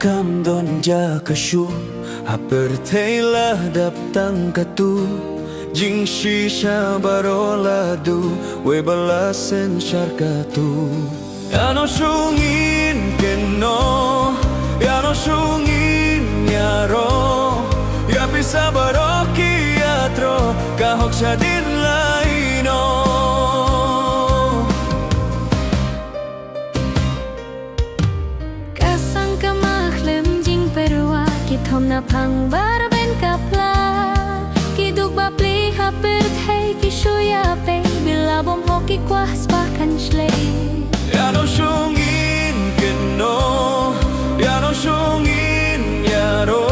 kam don ja kashu Apertela daptang katu Jing shisha barola du We balasen syarkatu Yano shungin keno Yano shungin yaro Ya bisa baroki yatro Kahok sadin laino Kasang kamakhlem jing perwa Kitom na pang barben kapla Kidug bapli hapert hey kishuya pe Bila bom hoki kwahs bakan shle Yano shungin keno Yano shungin yaro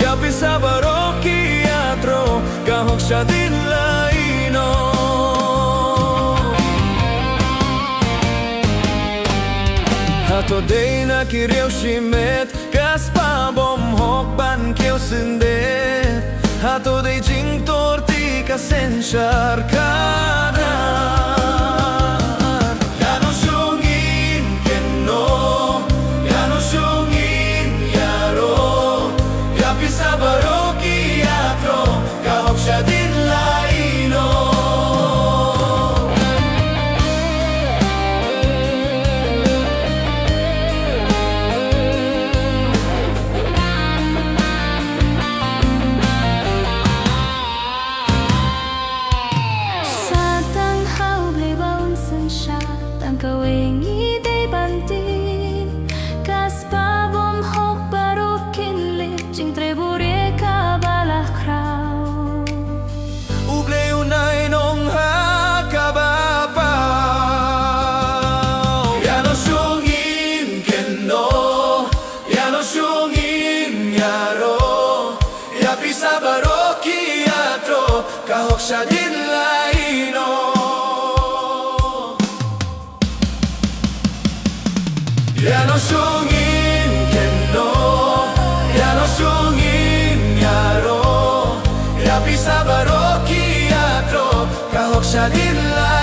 Ya bisa baroki yatro Kahok sadin laino Hato day na kiriw shimet Kaspa bom hok ban kiêu sindet Hato day jing torti kasen syarkada Yano shungin keno Yano shungin yaro Ya bisa baroki yatro Kahok sadin laino Tang kawengi day banti Kaspa bom hok barokin lip Jing trebure ka balah kraw Uble unay nong hakabapaw Yano shungin keno Yano shungin yaro Ya bisa baroki yatro Kahok sadin laino Yano shungin keno Yano shungin yaro Ya bisa baroki yatro Kahok sadin laino